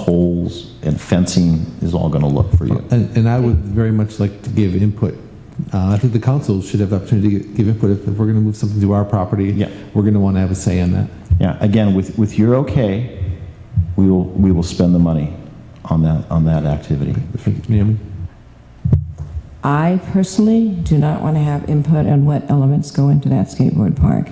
poles and fencing is all going to look for you. And I would very much like to give input. I think the council should have the opportunity to give input. If we're going to move something to our property, Yeah. we're going to want to have a say on that. Yeah, again, with your okay, we will spend the money on that activity. Naomi? I personally do not want to have input on what elements go into that skateboard park.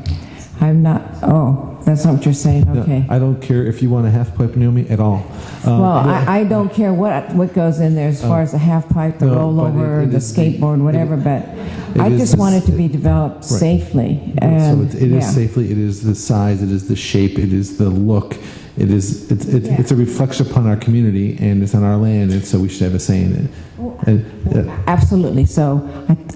I'm not, oh, that's not what you're saying, okay. No, I don't care if you want a half pipe, Naomi, at all. Well, I don't care what goes in there as far as the half pipe, the rollover, the skateboard, whatever, but I just want it to be developed safely. And, so it is safely, it is the size, it is the shape, it is the look, it's a reflection upon our community, and it's on our land, and so we should have a say in it. And, absolutely. So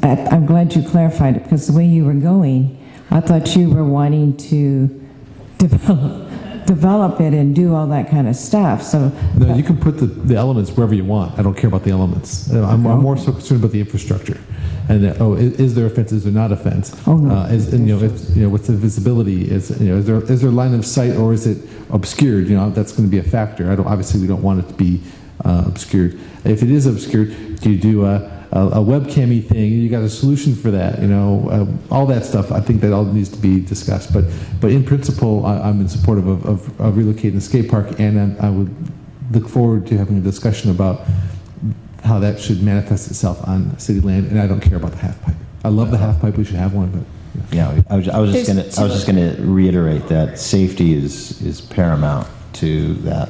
I'm glad you clarified it, because the way you were going, I thought you were wanting to develop it and do all that kind of stuff. So no, you can put the elements wherever you want. I don't care about the elements. I'm more so concerned about the infrastructure. And is there a fence? Is there not a fence? Oh no. What's the visibility? Is there line of sight, or is it obscured? That's going to be a factor. Obviously we don't want it to be obscured. If it is obscured, do you do a webcam-y thing? You got a solution for that? All that stuff. I think that all needs to be discussed. But in principle, I'm in support of relocating the skate park, and I would look forward to having a discussion about how that should manifest itself on city land. And I don't care about the half pipe. I love the half pipe. We should have one, but yeah. I was just going to reiterate that safety is paramount to that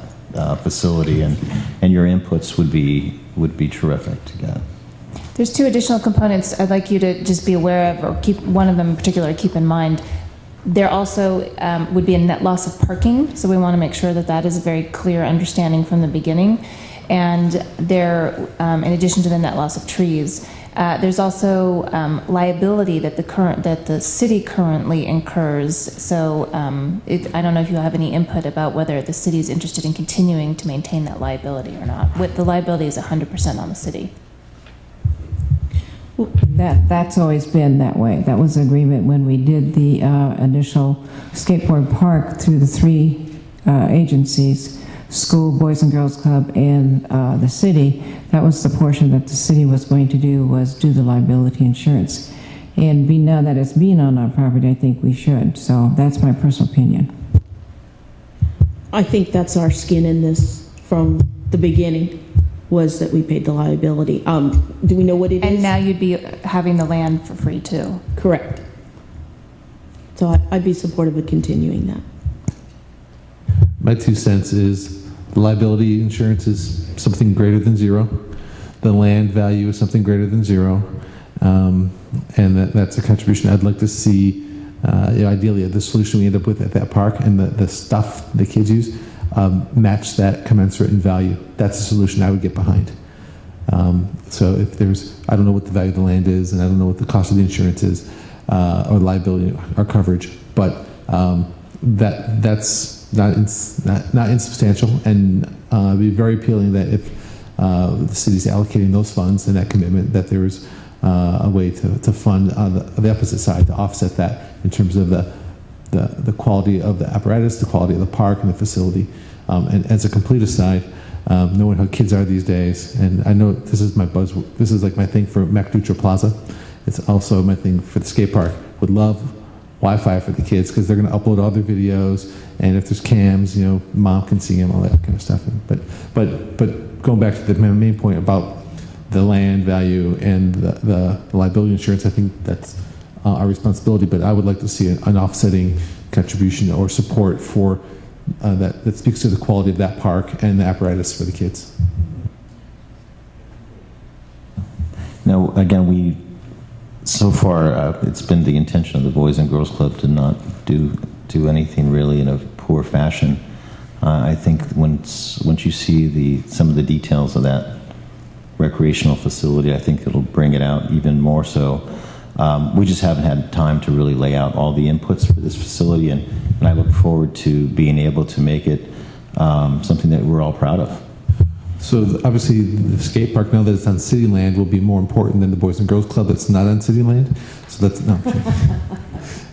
facility, and your inputs would be terrific to get. There's two additional components I'd like you to just be aware of, or keep one of them in particular keep in mind. There also would be a net loss of parking, so we want to make sure that is a very clear understanding from the beginning. And there, in addition to the net loss of trees, there's also liability that the city currently incurs. So I don't know if you have any input about whether the city is interested in continuing to maintain that liability or not. The liability is 100% on the city. That's always been that way. That was the agreement when we did the initial skateboard park through the three agencies: school, Boys and Girls Club, and the city. That was the portion that the city was going to do the liability insurance. And now that it's being on our property, I think we should. So that's my personal opinion. I think that's our skin in this from the beginning, was that we paid the liability. Do we know what it is? And now you'd be having the land for free too. Correct. So I'd be supportive of continuing that. my 2 cents is the liability insurance is something greater than zero. The land value is something greater than zero. And that's a contribution I'd like to see. Ideally, the solution we end up with at that park and the stuff the kids use match that commensurate in value. That's the solution I would get behind. So if I don't know what the value of the land is, and I don't know what the cost of the insurance is, or liability or coverage, but that's not insubstantial, and it'd be very appealing that if the city's allocating those funds and that commitment, that there is a way to fund the opposite side, to offset that in terms of the quality of the apparatus, the quality of the park and the facility. And as a complete aside, knowing how kids are these days, and I know this is like my thing for MacDutra Plaza. It's also my thing for the skate park. Would love Wi-Fi for the kids because they're going to upload all their videos, and if there's cams, mom can see them, all that kind of stuff. But going back to the main point about the land value and the liability insurance, I think that's our responsibility. But I would like to see an offsetting contribution or support for that speaks to the quality of that park and the apparatus for the kids. Now, again, so far it's been the intention of the Boys and Girls Club to not do anything really in a poor fashion. I think once you see some of the details of that recreational facility, I think it'll bring it out even more so. We just haven't had time to really lay out all the inputs for this facility, and I look forward to being able to make it something that we're all proud of. So obviously the skate park, now that it's on city land, will be more important than the Boys and Girls Club that's not on city land. So that's no.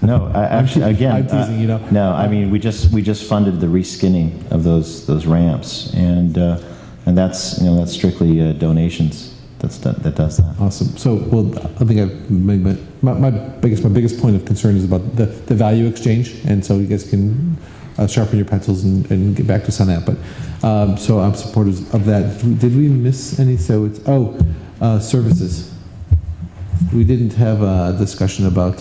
No, actually, again, I'm teasing, you know. No, I mean we just funded the reskinning of those ramps, and that's that's strictly donations. That does that. Awesome. So, well, I think I've made my biggest point of concern is about the value exchange, and so you guys can sharpen your pencils and get back to us on that. But so I'm supportive of that. Did we miss any? So it's services. We didn't have a discussion about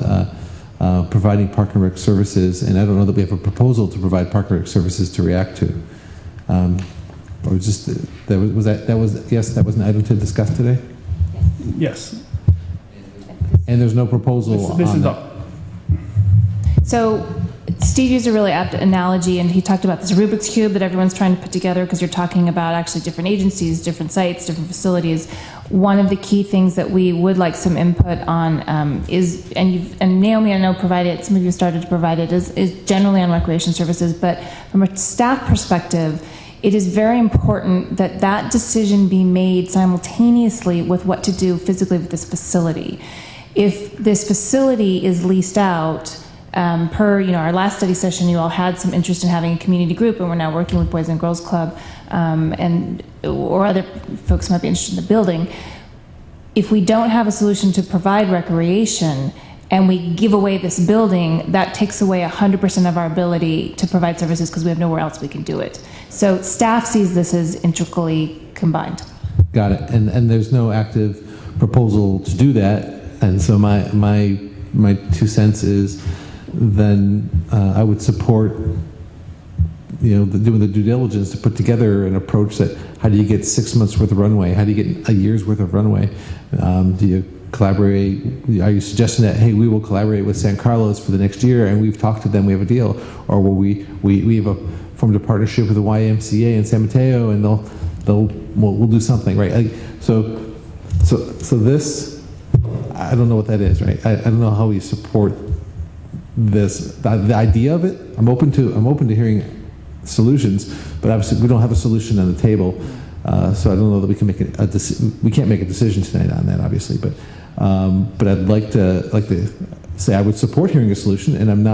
providing Park and Rec services, and I don't know that we have a proposal to provide Park and Rec services to react to. Or just that was an item to discuss today, Yes. and there's no proposal This on is that. So Steve used a really apt analogy, and he talked about this Rubik's Cube that everyone's trying to put together because you're talking about actually different agencies, different sites, different facilities. One of the key things that we would like some input on is, and Naomi, I know, provided, some of you started to provide it, is generally on recreation services, but from a staff perspective, it is very important that that decision be made simultaneously with what to do physically with this facility. If this facility is leased out, per our last study session, you all had some interest in having a community group, and we're now working with Boys and Girls Club, or other folks might be interested in the building. If we don't have a solution to provide recreation, and we give away this building, that takes away 100% of our ability to provide services because we have nowhere else we can do it. So staff sees this as intricately combined. Got it. And there's no active proposal to do that. And so my 2 cents is then I would support doing the due diligence to put together an approach that how do you get 6 months worth of runway? How do you get a year's worth of runway? Do you collaborate? Are you suggesting that, hey, we will collaborate with San Carlos for the next year and we've talked to them, we have a deal? Or will we have formed a partnership with the YMCA in San Mateo and we'll do something, right? So this, I don't know what that is, right? I don't know how we support this, the idea of it. I'm open to hearing solutions, but obviously we don't have a solution on the table, so I don't know that we can make we can't make a decision tonight on that, obviously. But I'd like to say I would support hearing a solution, and I'm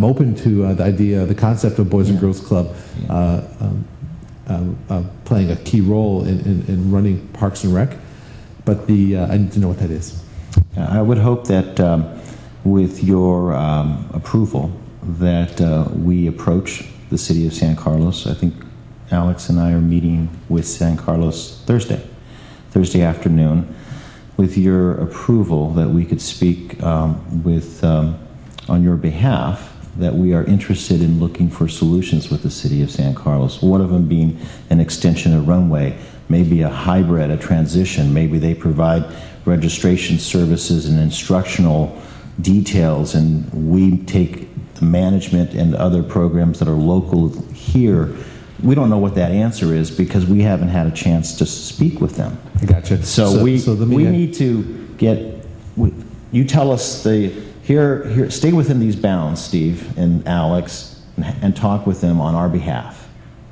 open to the idea, the concept of Boys and Girls Club playing a key role in running Parks and Rec, but I need to know what that is. I would hope that with your approval that we approach the city of San Carlos. I think Alex and I are meeting with San Carlos Thursday afternoon. With your approval that we could speak on your behalf, that we are interested in looking for solutions with the city of San Carlos. One of them being an extension of runway, maybe a hybrid, a transition. Maybe they provide registration services and instructional details, and we take the management and other programs that are local here. We don't know what that answer is because we haven't had a chance to speak with them. I gotcha. So we need to get. You tell us here. Stay within these bounds, Steve and Alex, and talk with them on our behalf,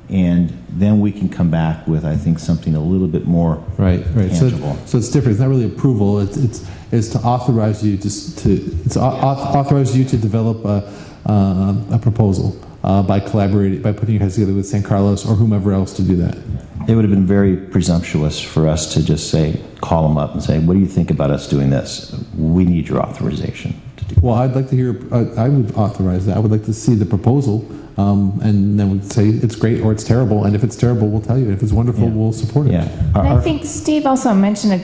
and then we can come back with, I think, something a little bit more tangible. So it's different. It's not really approval. It's to authorize you authorize you to develop a proposal by collaborating, by putting your heads together with San Carlos or whomever else to do that. It would have been very presumptuous for us to just call them up and say, what do you think about us doing this? We need your authorization to do that. Well, I'd like to hear, I would authorize that. I would like to see the proposal, and then we'd say it's great or it's terrible. And if it's terrible, we'll tell you. If it's wonderful, we'll support it. Yeah. And I think Steve also mentioned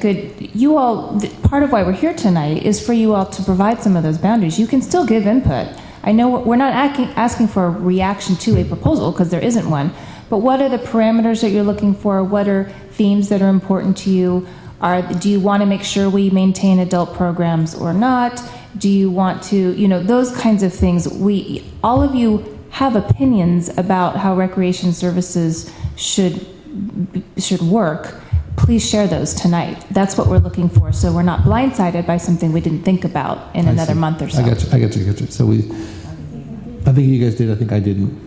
part of why we're here tonight is for you all to provide some of those boundaries. You can still give input. I know we're not asking for a reaction to a proposal because there isn't one, but what are the parameters that you're looking for? What are themes that are important to you? Do you want to make sure we maintain adult programs or not? Do you want to, those kinds of things. All of you have opinions about how recreation services should work. Please share those tonight. That's what we're looking for, so we're not blindsided by something we didn't think about in another month or so. I got you. So I think you guys did. I think I didn't.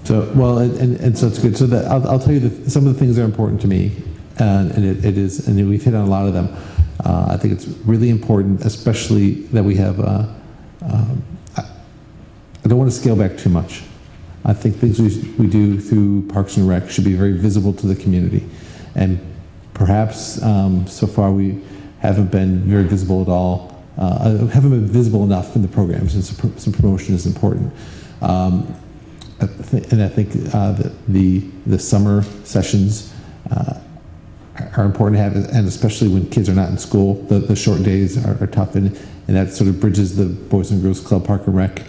So well, and so it's good. So that I'll tell you some of the things that are important to me, and it is, and we've hit on a lot of them. I think it's really important, especially that we have. I don't want to scale back too much. I think things we do through Parks and Rec should be very visible to the community, and perhaps so far we haven't been very visible at all. Haven't been visible enough in the programs, and some promotion is important. And I think that the summer sessions are important to have, and especially when kids are not in school, the short days are tough, and that sort of bridges the Boys and Girls Club, Park and Rec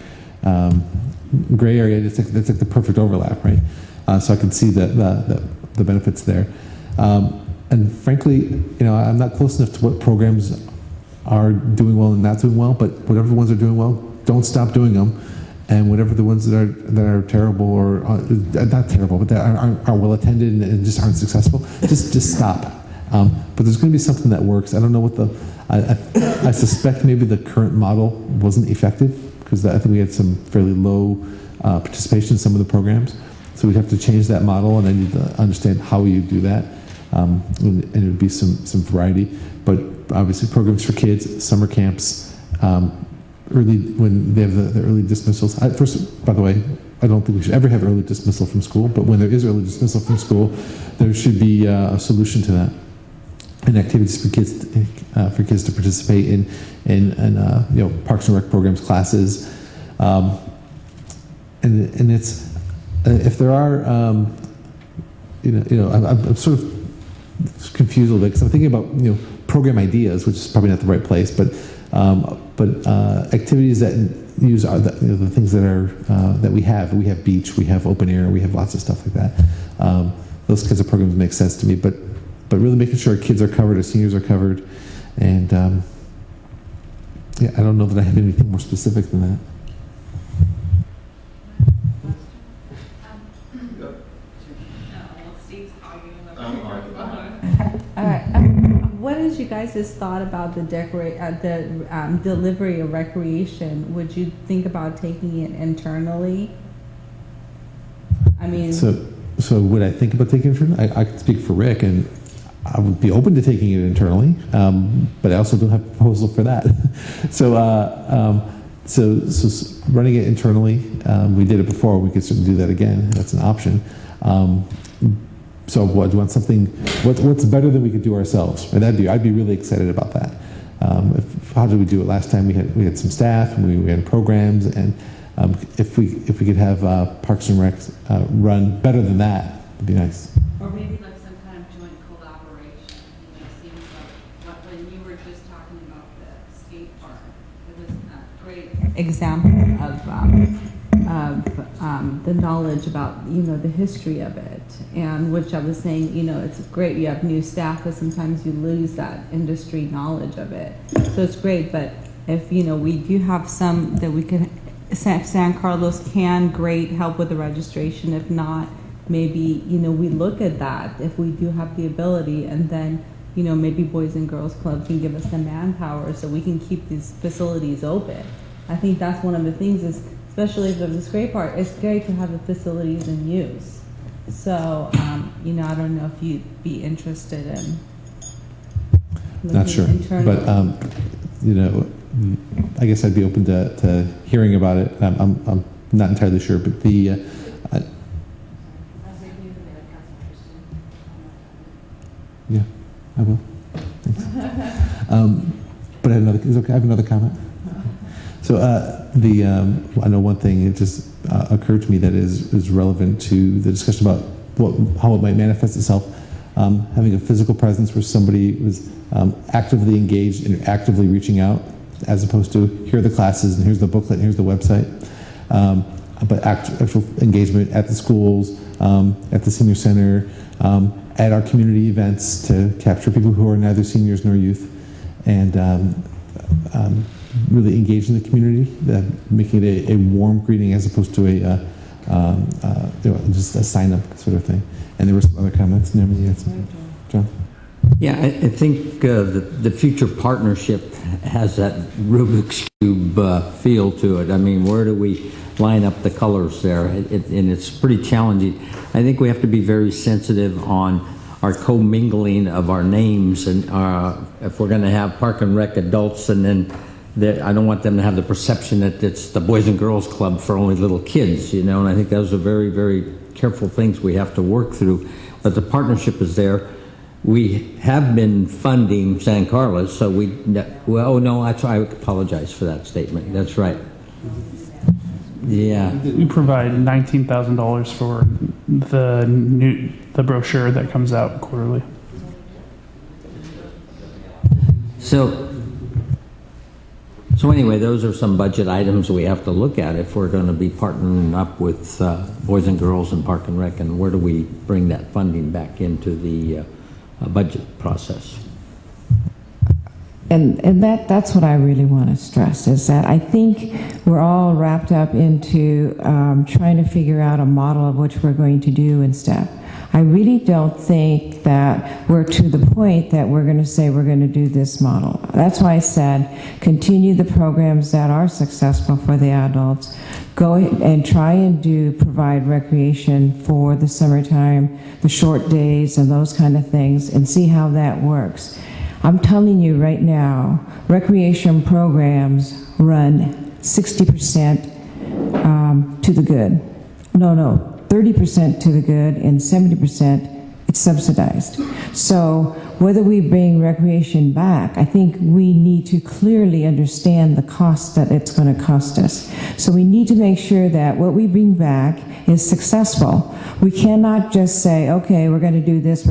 gray area. That's like the perfect overlap, right? So I can see the benefits there. And frankly, I'm not close enough to what programs are doing well and not doing well, but whatever the ones are doing well, don't stop doing them. And whatever the ones that are terrible or not terrible, but that are well attended and just aren't successful, just stop. But there's going to be something that works. I don't know what I suspect maybe the current model wasn't effective, because I think we had some fairly low participation in some of the programs. So we'd have to change that model, and I need to understand how you do that. And it would be some variety. But obviously programs for kids, summer camps, early, when they have the early dismissals. First, by the way, I don't think we should ever have early dismissal from school, but when there is early dismissal from school, there should be a solution to that, and activities for kids to participate in Parks and Rec programs, classes, and it's if there are I'm sort of confused a little bit, because I'm thinking about program ideas, which is probably not the right place, but activities that use the things that are that we have. We have beach, we have open air, we have lots of stuff like that. Those kinds of programs make sense to me, but really making sure our kids are covered, our seniors are covered, and I don't know that I have anything more specific than that. All right. What is you guys' thought about the delivery of recreation? Would you think about taking it internally? I mean, so would I think about taking it internally? I could speak for Rick, and I would be open to taking it internally, but I also don't have a proposal for that. So running it internally, we did it before. We could certainly do that again. That's an option. So what, do you want something, what's better than we could do ourselves? And I'd be really excited about that. How did we do it last time? We had some staff, and we had programs, and if we could have Parks and Rec run better than that, it'd be nice. Or maybe like some kind of joint collaboration. Seems like when you were just talking about the skate park, it was a great example of the knowledge about the history of it, and which I was saying it's great you have new staff, but sometimes you lose that industry knowledge of it. So it's great, but if we do have some that we could, San Carlos can great help with the registration. If not, maybe we look at that if we do have the ability, and then maybe Boys and Girls Club can give us the manpower so we can keep these facilities open. I think that's one of the things is, especially if there's a skate park, it's great to have the facilities in use. So, I don't know if you'd be interested in Not sure, internally. but I guess I'd be open to hearing about it. I'm not entirely sure, but yeah, I will. Thanks. But I have another. Is it okay? I have another comment. So I know one thing. It just occurred to me that is relevant to the discussion about how it might manifest itself. Having a physical presence where somebody was actively engaged and actively reaching out, as opposed to here are the classes and here's the booklet and here's the website. But actual engagement at the schools, at the senior center, at our community events to capture people who are neither seniors nor youth, and really engage in the community, making it a warm greeting as opposed to just a sign-up sort of thing. And there were some other comments. John? Yeah, I think the future partnership has that Rubik's Cube feel to it. I mean, where do we line up the colors there? And it's pretty challenging. I think we have to be very sensitive on our commingling of our names, and if we're going to have Park and Rec adults, and then I don't want them to have the perception that it's the Boys and Girls Club for only little kids, and I think those are very, very careful things we have to work through. But the partnership is there. We have been funding San Carlos, so I apologize for that statement. That's right. Yeah. We provide $19,000 for the brochure that comes out quarterly. So anyway, those are some budget items we have to look at if we're going to be partnering up with Boys and Girls and Park and Rec, and where do we bring that funding back into the budget process? And that's what I really want to stress, is that I think we're all wrapped up into trying to figure out a model of which we're going to do in STEP. I really don't think that we're to the point that we're going to say we're going to do this model. That's why I said continue the programs that are successful for the adults, go and try and provide recreation for the summertime, the short days and those kind of things, and see how that works. I'm telling you right now, recreation programs run 60% to the good. No, 30% to the good and 70% it's subsidized. So whether we bring recreation back, I think we need to clearly understand the cost that it's going to cost us. So we need to make sure that what we bring back is successful. We cannot just say, okay, we're going to do this,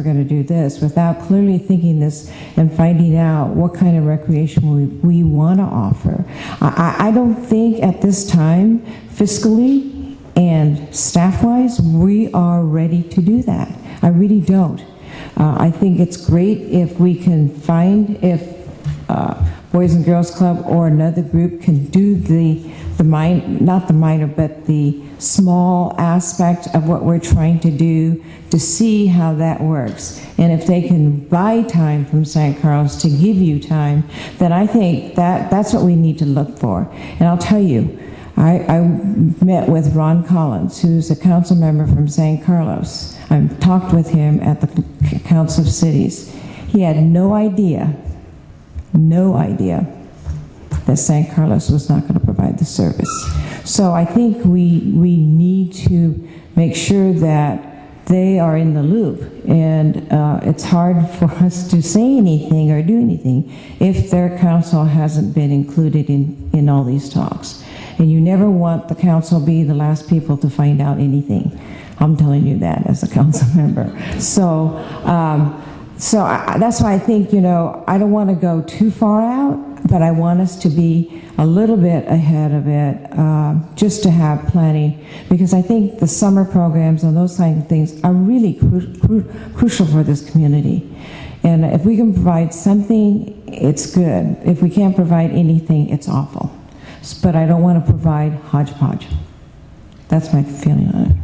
without clearly thinking this and finding out what kind of recreation we want to offer. I don't think at this time, fiscally and staff-wise, we are ready to do that. I really don't. I think it's great if we can find, if Boys and Girls Club or another group can do the small aspect of what we're trying to do, to see how that works. And if they can buy time from San Carlos to give you time, then I think that's what we need to look for. And I'll tell you, I met with Ron Collins, who's a council member from San Carlos. I talked with him at the Council of Cities. He had no idea that San Carlos was not going to provide the service. So I think we need to make sure that they are in the loop, and it's hard for us to say anything or do anything if their council hasn't been included in all these talks. And you never want the council to be the last people to find out anything. I'm telling you that as a council member. So that's why I think, I don't want to go too far out, but I want us to be a little bit ahead of it, just to have planning, because I think the summer programs and those kind of things are really crucial for this community. And if we can provide something, it's good. If we can't provide anything, it's awful. But I don't want to provide hodgepodge. That's my feeling on it.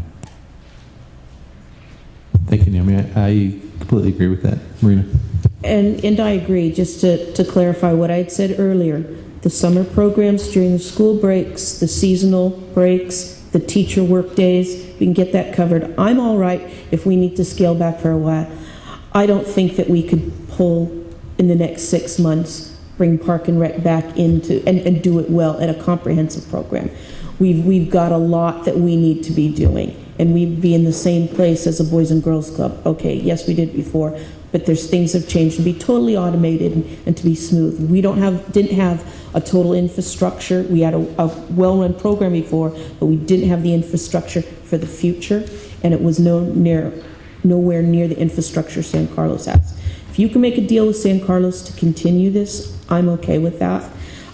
Thank you, Naomi. I completely agree with that. Marina? And I agree, just to clarify what I had said earlier, the summer programs during the school breaks, the seasonal breaks, the teacher work days, we can get that covered. I'm all right if we need to scale back for a while. I don't think that we could pull in the next 6 months, bring Park and Rec back into, and do it well at a comprehensive program. We've got a lot that we need to be doing, and we'd be in the same place as a Boys and Girls Club. Okay, yes, we did before, but there's things have changed to be totally automated and to be smooth. We didn't have a total infrastructure. We had a well-run program before, but we didn't have the infrastructure for the future, and it was nowhere near the infrastructure San Carlos has. If you can make a deal with San Carlos to continue this, I'm okay with that,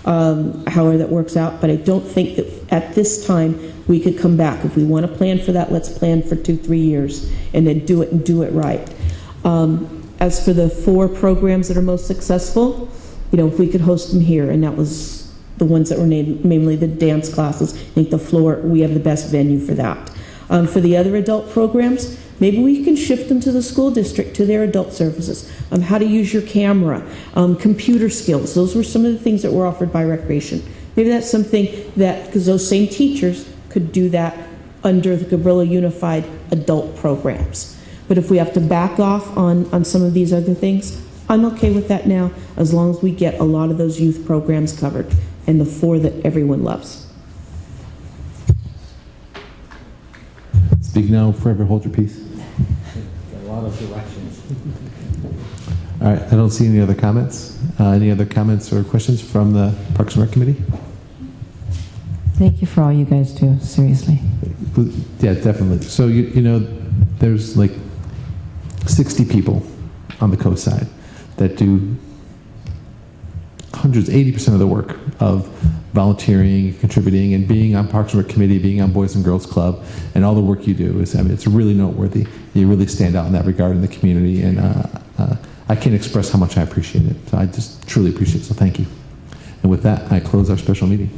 however that works out, but I don't think that at this time we could come back. If we want to plan for that, let's plan for 2-3 years and then do it right. As for the 4 programs that are most successful, if we could host them here, and that was the ones that were named, mainly the dance classes. I think the floor, we have the best venue for that. For the other adult programs, maybe we can shift them to the school district, to their adult services. How to use your camera, computer skills. Those were some of the things that were offered by Recreation. Maybe that's something that, because those same teachers could do that under the Gabrilla Unified adult programs. But if we have to back off on some of these other things, I'm okay with that now, as long as we get a lot of those youth programs covered, and the 4 that everyone loves. Speak now, forever hold your peace. A lot of directions. All right, I don't see any other comments. Any other comments or questions from the Parks and Rec Committee? Thank you for all you guys do, seriously. Yeah, definitely. So, you know, there's like 60 people on the coast side that do hundreds, 80% of the work of volunteering, contributing, and being on Parks and Rec Committee, being on Boys and Girls Club, and all the work you do is, I mean, it's really noteworthy. You really stand out in that regard in the community, and I can't express how much I appreciate it. So I just truly appreciate it, so thank you. And with that, I close our special meeting.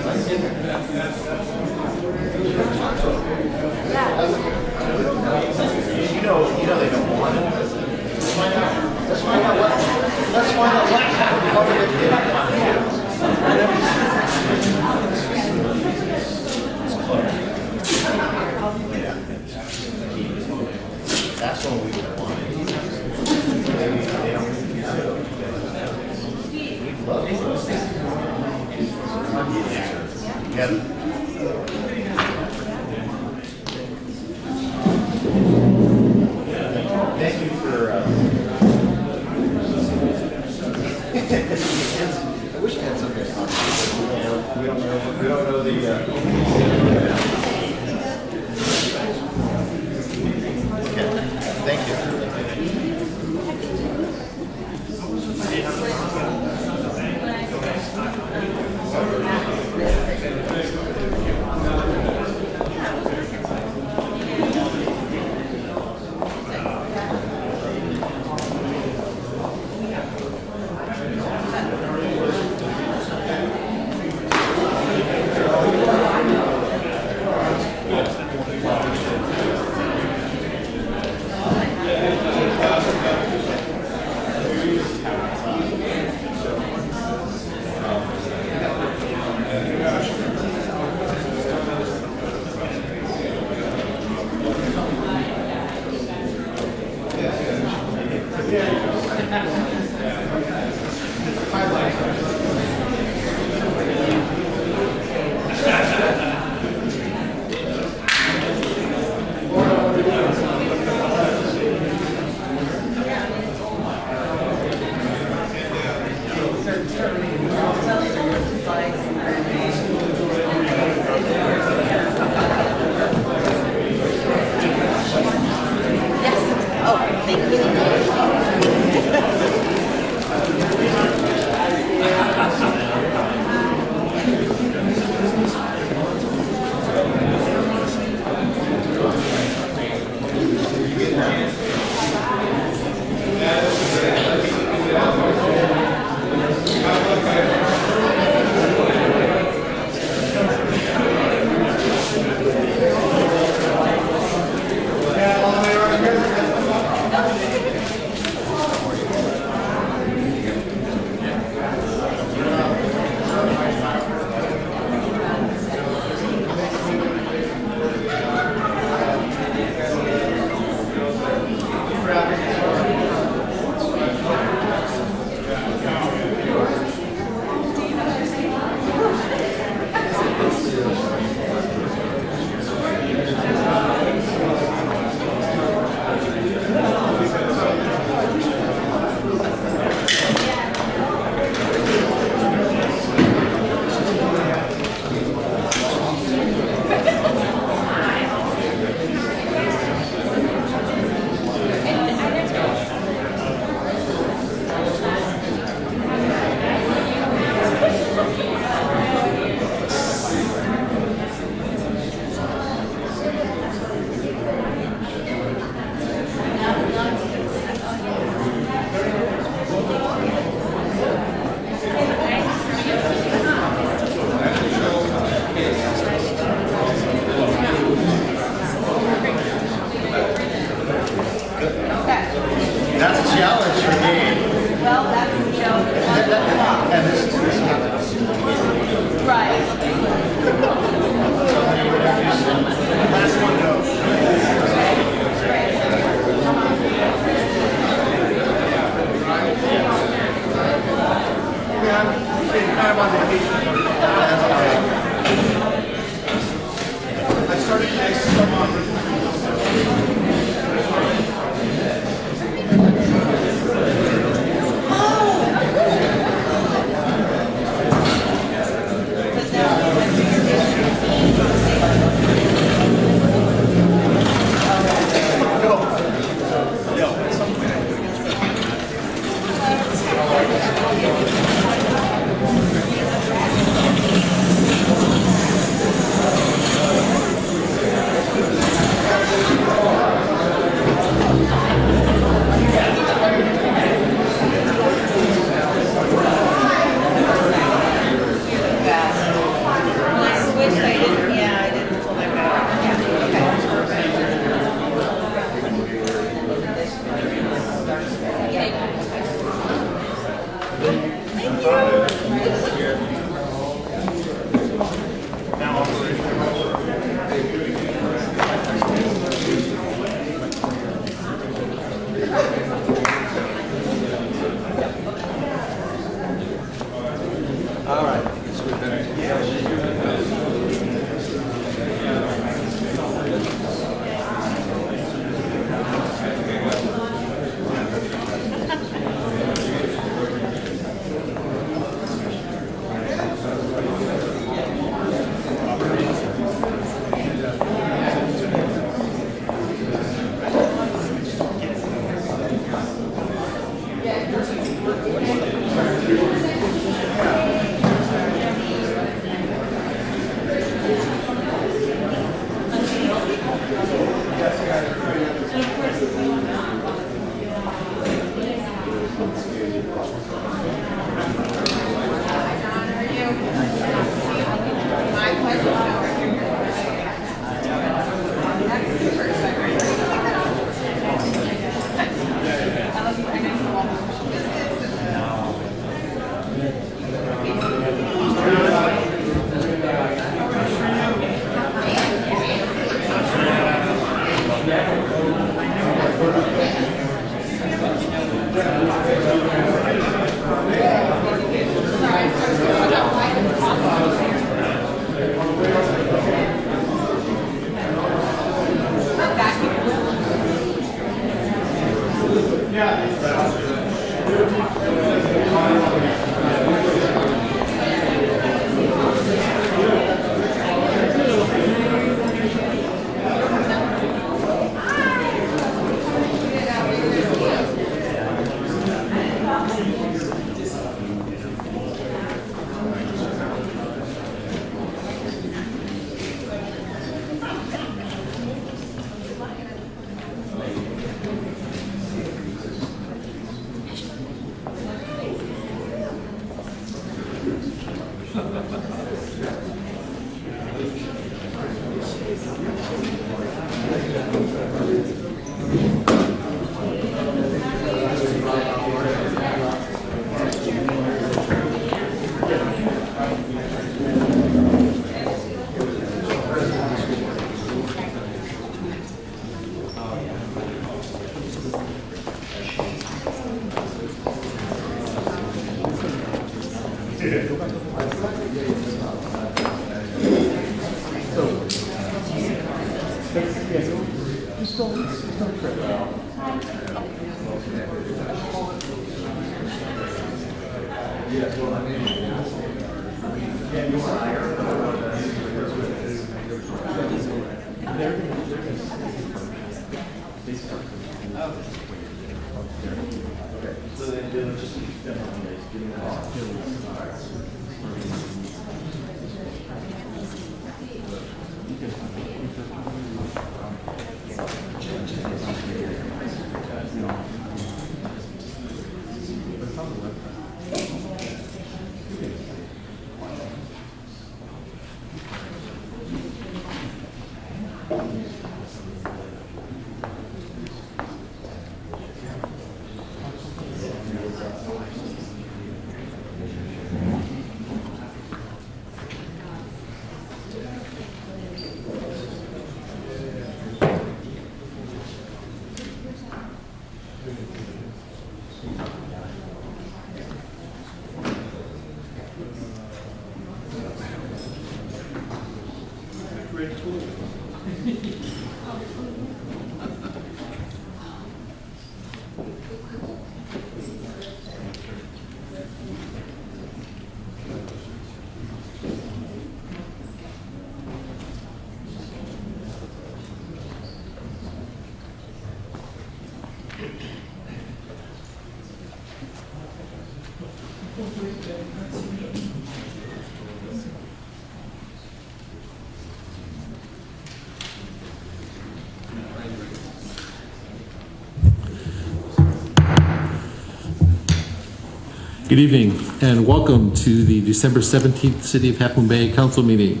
Good evening and welcome to the December 17th City of Half Moon Bay Council meeting.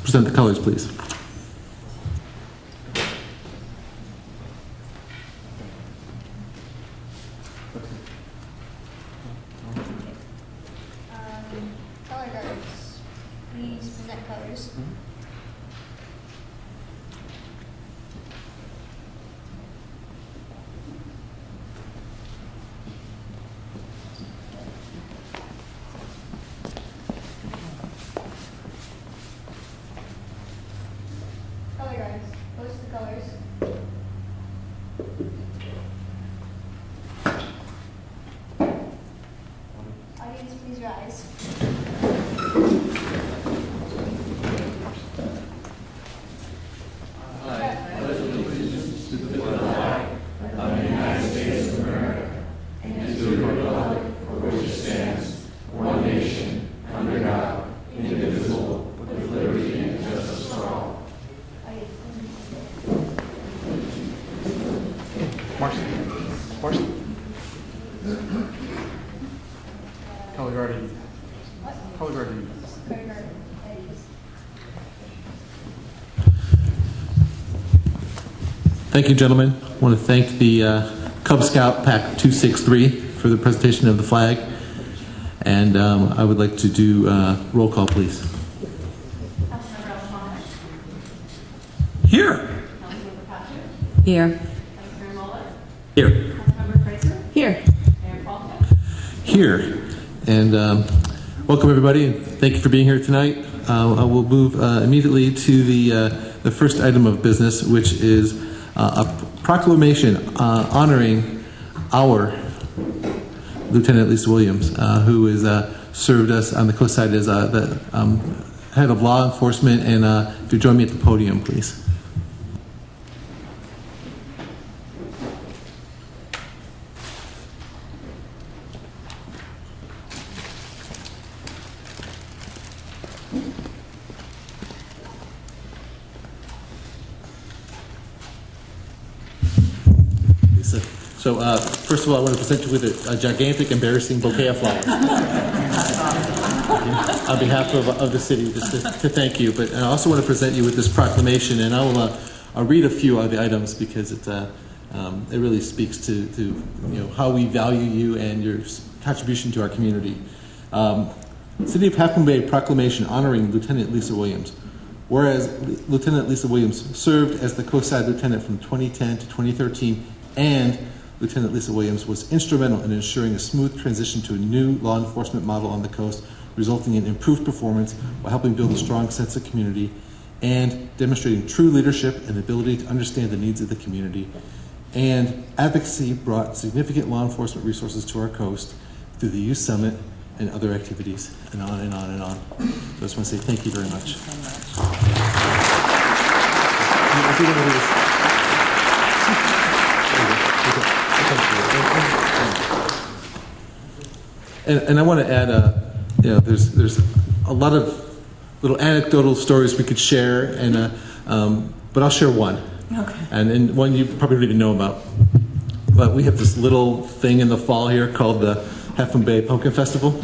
Present the colors, please. Color guards, please present colors. Color guards, post the colors. Audience, please rise. Color guarding. Color guarding. Color guard, ladies. Thank you, gentlemen. I want to thank the Cub Scout Pack 263 for the presentation of the flag. And I would like to do roll call, please. Councilmember Alshana? Here. Councilmember Patrick? Here. Councilmember Muller? Here. Councilmember Fraser? Here. Mayor Falcon? Here. And welcome, everybody, and thank you for being here tonight. I will move immediately to the first item of business, which is a proclamation honoring our Lieutenant Lisa Williams, who has served us on the coast side as the head of law enforcement. And if you join me at the podium, please. Lisa. So first of all, I want to present you with a gigantic, embarrassing bouquet of flowers on behalf of the city, just to thank you. But I also want to present you with this proclamation, and I'll read a few of the items because it really speaks to how we value you and your contribution to our community. City of Half Moon Bay proclamation honoring Lieutenant Lisa Williams. Whereas Lieutenant Lisa Williams served as the Coastside Lieutenant from 2010 to 2013, and Lieutenant Lisa Williams was instrumental in ensuring a smooth transition to a new law enforcement model on the coast, resulting in improved performance while helping build a strong sense of community and demonstrating true leadership and ability to understand the needs of the community. And advocacy brought significant law enforcement resources to our coast through the Youth Summit and other activities, and on and on and on. So I just want to say thank you very much. And I want to add, there's a lot of little anecdotal stories we could share, and but I'll share one. Okay. And one you probably don't even know about. But we have this little thing in the fall here called the Half Moon Bay Pumpkin Festival,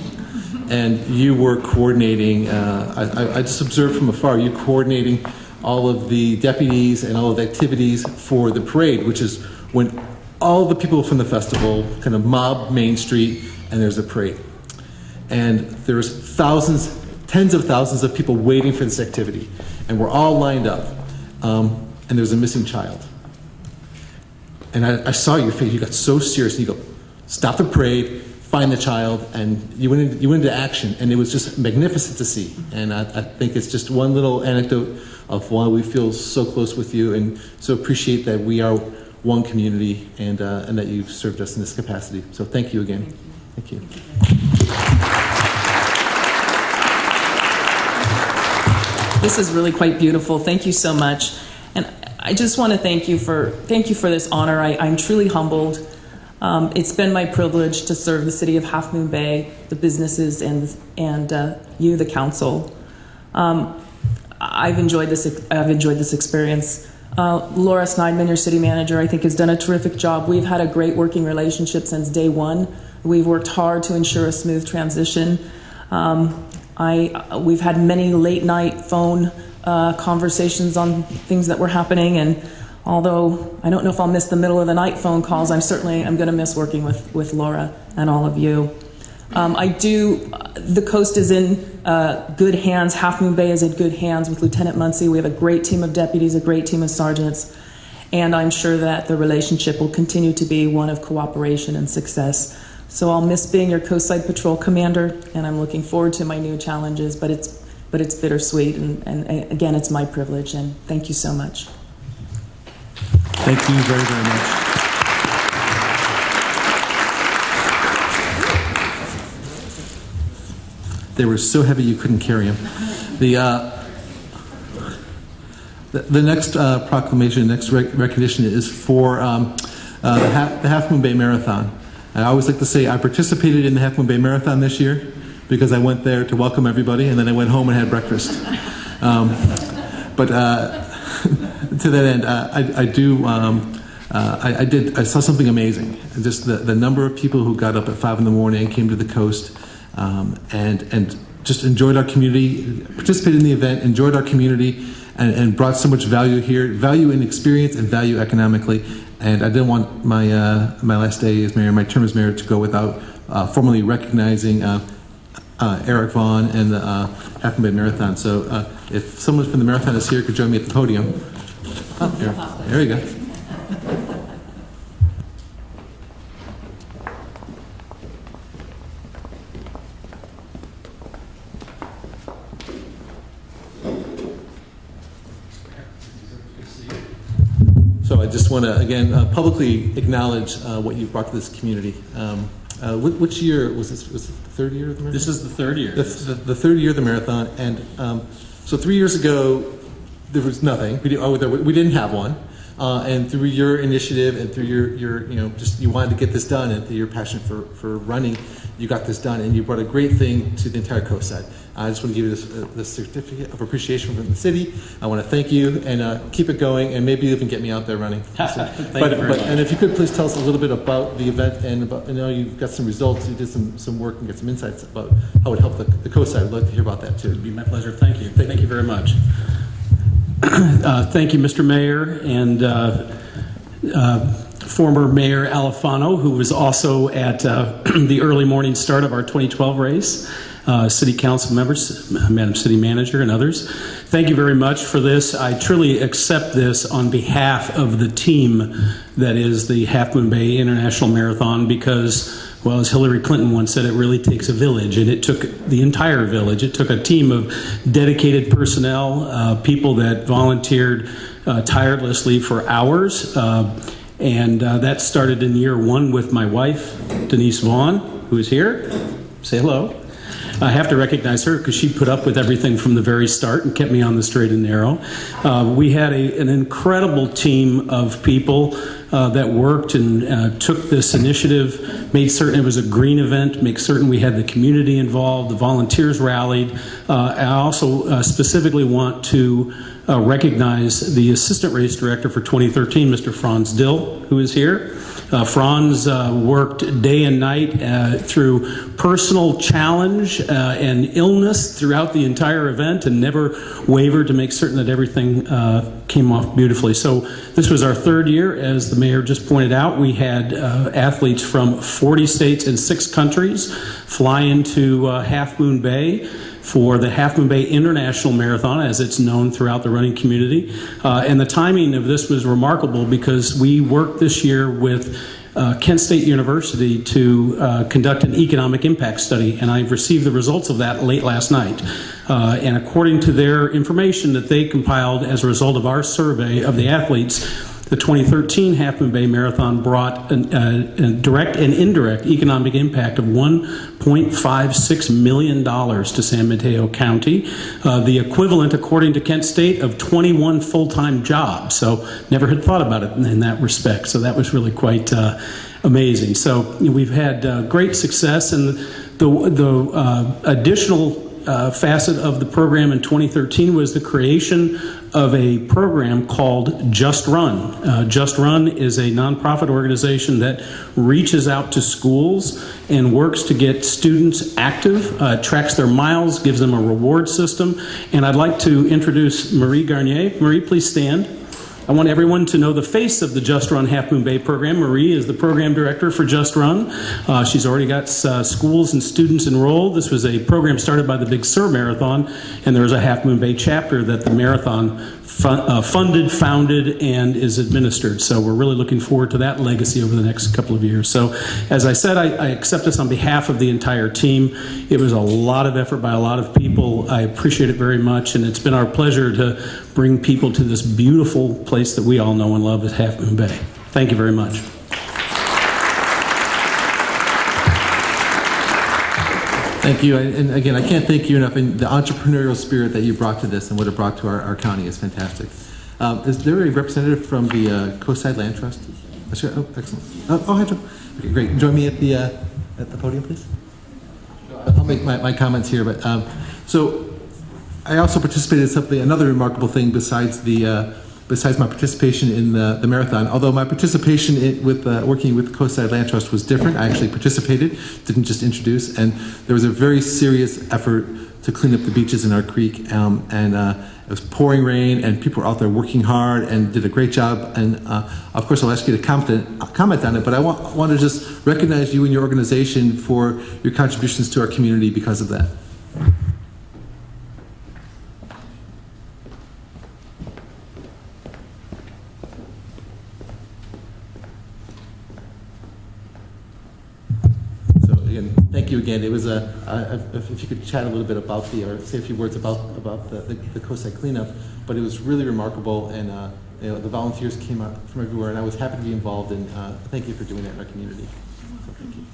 and you were coordinating. I just observed from afar you coordinating all of the deputies and all of the activities for the parade, which is when all the people from the festival kind of mob Main Street, and there's a parade, and there's thousands, tens of thousands of people waiting for this activity, and we're all lined up, and there's a missing child. And I saw your face. You got so serious. And you go, stop the parade, find the child, and you went into action, and it was just magnificent to see. And I think it's just one little anecdote of why we feel so close with you, and so appreciate that we are one community, and that you've served us in this capacity. So thank you again. Thank you. This is really quite beautiful. Thank you so much. And I just want to thank you for this honor. I'm truly humbled. It's been my privilege to serve the city of Half Moon Bay, the businesses, and you, the council. I've enjoyed this experience. Laura Sneidman, your city manager, I think has done a terrific job. We've had a great working relationship since day one. We've worked hard to ensure a smooth transition. We've had many late night phone conversations on things that were happening, and although I don't know if I'll miss the middle of the night phone calls, I'm going to miss working with Laura and all of you. The coast is in good hands. Half Moon Bay is in good hands with Lieutenant Muncie. We have a great team of deputies, a great team of sergeants, and I'm sure that the relationship will continue to be one of cooperation and success. So I'll miss being your Coastside Patrol commander, and I'm looking forward to my new challenges, but it's bittersweet, and again, it's my privilege, and thank you so much. Thank you very, very much. They were so heavy you couldn't carry them. The next proclamation, next recognition is for the Half Moon Bay Marathon. I always like to say I participated in the Half Moon Bay Marathon this year because I went there to welcome everybody, and then I went home and had breakfast. But to that end, I saw something amazing. Just the number of people who got up at 5 a.m. and came to the coast, and just enjoyed our community, participated in the event, enjoyed our community, and brought so much value here, value in experience and value economically. And I didn't want my last day as mayor, my term as mayor, to go without formally recognizing Eric Vaughn and the Half Moon Bay Marathon. So if someone from the marathon is here, could join me at the podium. Oh, there you go. So I just want to, again, publicly acknowledge what you've brought to this community. Which year was this? Was it the third year of the marathon? This is the third year. The third year of the marathon. And so 3 years ago, there was nothing. We didn't have one. And through your initiative and through your you wanted to get this done, and through your passion for running, you got this done, and you brought a great thing to the entire coast side. I just want to give you this certificate of appreciation from the city. I want to thank you, and keep it going, and maybe even get me out there running. Thank you very much. And if you could please tell us a little bit about the event, and about, I know you've got some results, you did some work and get some insights about how it helped the coast side. I'd like to hear about that too. It'd be my pleasure. Thank you. Thank you very much. Thank you, Mr. Mayor, and former Mayor Alifano, who was also at the early morning start of our 2012 race, city council members, Madam City Manager, and others. Thank you very much for this. I truly accept this on behalf of the team that is the Half Moon Bay International Marathon, because, well, as Hillary Clinton once said, it really takes a village, and it took the entire village. It took a team of dedicated personnel, people that volunteered tirelessly for hours, and that started in year one with my wife, Denise Vaughn, who is here. Say hello. I have to recognize her because she put up with everything from the very start and kept me on the straight and narrow. We had an incredible team of people that worked and took this initiative, made certain it was a green event, make certain we had the community involved, the volunteers rallied. I also specifically want to recognize the Assistant Race Director for 2013, Mr. Franz Dill, who is here. Franz worked day and night through personal challenge and illness throughout the entire event, and never wavered to make certain that everything came off beautifully. So this was our third year. As the mayor just pointed out, we had athletes from 40 states and 6 countries fly into Half Moon Bay for the Half Moon Bay International Marathon, as it's known throughout the running community. And the timing of this was remarkable because we worked this year with Kent State University to conduct an economic impact study, and I've received the results of that late last night. And according to their information that they compiled as a result of our survey of the athletes, the 2013 Half Moon Bay Marathon brought a direct and indirect economic impact of $1.56 million to San Mateo County, the equivalent, according to Kent State, of 21 full-time jobs. So never had thought about it in that respect. So that was really quite amazing. So we've had great success, and the additional facet of the program in 2013 was the creation of a program called Just Run. Just Run is a nonprofit organization that reaches out to schools and works to get students active, tracks their miles, gives them a reward system. And I'd like to introduce Marie Garnier. Marie, please stand. I want everyone to know the face of the Just Run Half Moon Bay program. Marie is the program director for Just Run. She's already got schools and students enrolled. This was a program started by the Big Sur Marathon, and there is a Half Moon Bay chapter that the marathon funded, founded, and is administered. So we're really looking forward to that legacy over the next couple of years. So as I said, I accept this on behalf of the entire team. It was a lot of effort by a lot of people. I appreciate it very much, and it's been our pleasure to bring people to this beautiful place that we all know and love as Half Moon Bay. Thank you very much. Thank you. And again, I can't thank you enough. And the entrepreneurial spirit that you brought to this and what it brought to our county is fantastic. Is there a representative from the Coastside Land Trust? Oh, excellent. Oh, hi, Joe. Okay, great. Join me at the podium, please. I'll make my comments here. But so I also participated in something, another remarkable thing besides my participation in the marathon. Although my participation with working with the Coastside Land Trust was different. I actually participated, didn't just introduce, and there was a very serious effort to clean up the beaches in our creek. It was pouring rain, and people were out there working hard and did a great job. And of course, I'll ask you to comment on it, but I want to just recognize you and your organization for your contributions to our community because of that. Thank you again. It was if you could chat a little bit about or say a few words about the Coastside cleanup, but it was really remarkable, and the volunteers came out from everywhere, and I was happy to be involved. And thank you for doing that in our community. So thank you.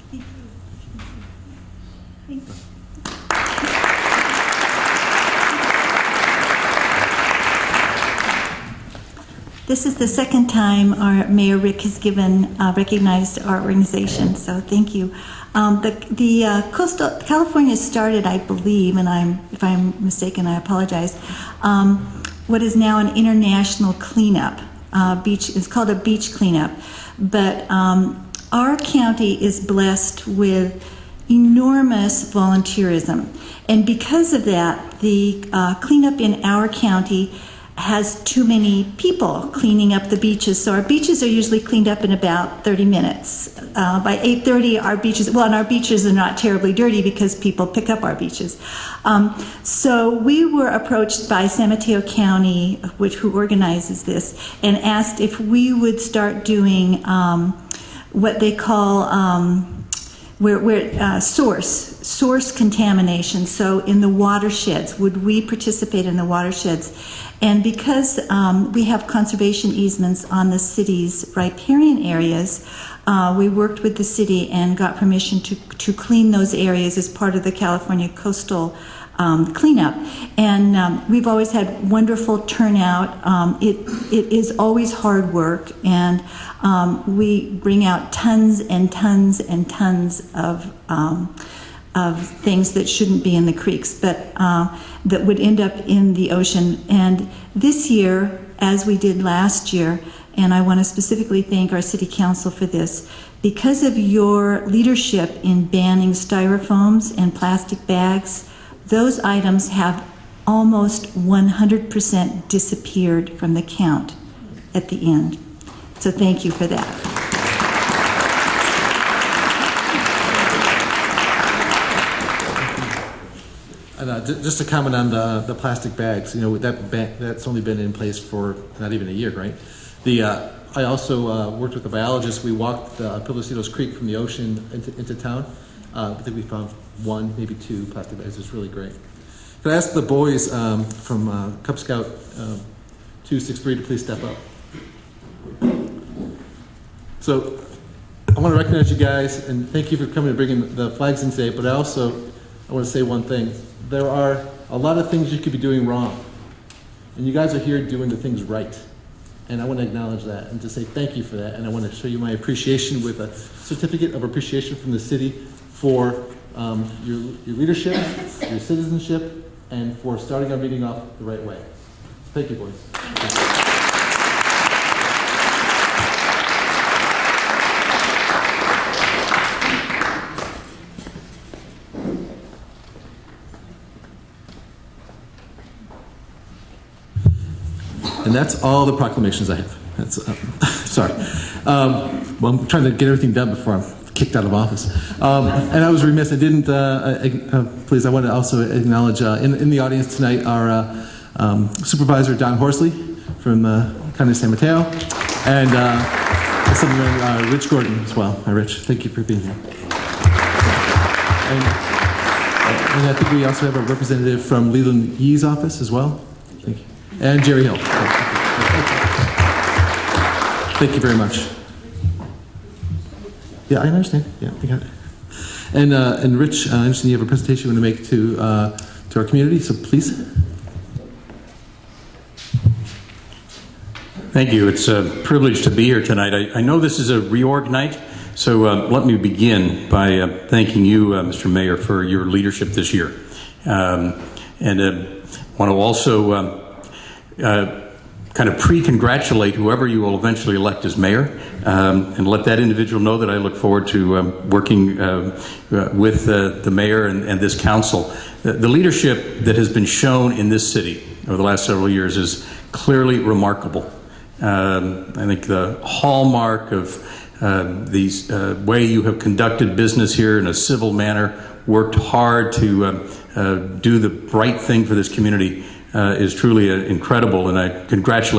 Thank you. This is the second time our Mayor Rick has recognized our organization, so thank you. The California started, I believe, and if I'm mistaken, I apologize, what is now an international cleanup. It's called a beach cleanup. But our county is blessed with enormous volunteerism. And because of that, the cleanup in our county has too many people cleaning up the beaches. So our beaches are usually cleaned up in about 30 minutes. By 8:30, our beaches are not terribly dirty because people pick up our beaches. So we were approached by San Mateo County, who organizes this, and asked if we would start doing what they call source contamination. So in the watersheds, would we participate in the watersheds? And because we have conservation easements on the city's riparian areas, we worked with the city and got permission to clean those areas as part of the California coastal cleanup. And we've always had wonderful turnout. It is always hard work, and we bring out tons and tons and tons of things that shouldn't be in the creeks, but that would end up in the ocean. And this year, as we did last year, and I want to specifically thank our city council for this, because of your leadership in banning styrofoams and plastic bags, those items have almost 100% disappeared from the count at the end. So thank you for that. Just to comment on the plastic bags, that's only been in place for not even a year, right? I also worked with a biologist. We walked Pillositos Creek from the ocean into town. I think we found one, maybe two plastic bags. It's really great. Could I ask the boys from Cub Scout 263 to please step up? So I want to recognize you guys and thank you for coming and bringing the flags in today, but I want to say one thing. There are a lot of things you could be doing wrong, and you guys are here doing the things right. And I want to acknowledge that and to say thank you for that. And I want to show you my appreciation with a certificate of appreciation from the city for your leadership, your citizenship, and for starting our meeting off the right way. Thank you, boys. Thank you. And that's all the proclamations I have. That's, sorry. Well, I'm trying to get everything done before I'm kicked out of office. And I was remiss. I didn't, please, I want to also acknowledge in the audience tonight our Supervisor Don Horsley from County of San Mateo, and Assemblyman Rich Gordon as well. Hi, Rich. Thank you for being here. And I think we also have a representative from Leland Yee's office as well. Thank you. And Jerry Hill. Thank you very much. Yeah, I understand. Yeah, I got it. And Rich, I understand you have a presentation you want to make to our community, so please. Thank you. It's a privilege to be here tonight. I know this is a reorg night, so let me begin by thanking you, Mr. Mayor, for your leadership this year. And want to also kind of pre-congratulate whoever you will eventually elect as mayor, and let that individual know that I look forward to working with the mayor and this council. The leadership that has been shown in this city over the last several years is clearly remarkable. I think the hallmark of the way you have conducted business here in a civil manner, worked hard to do the right thing for this community, is truly incredible, and I congratulate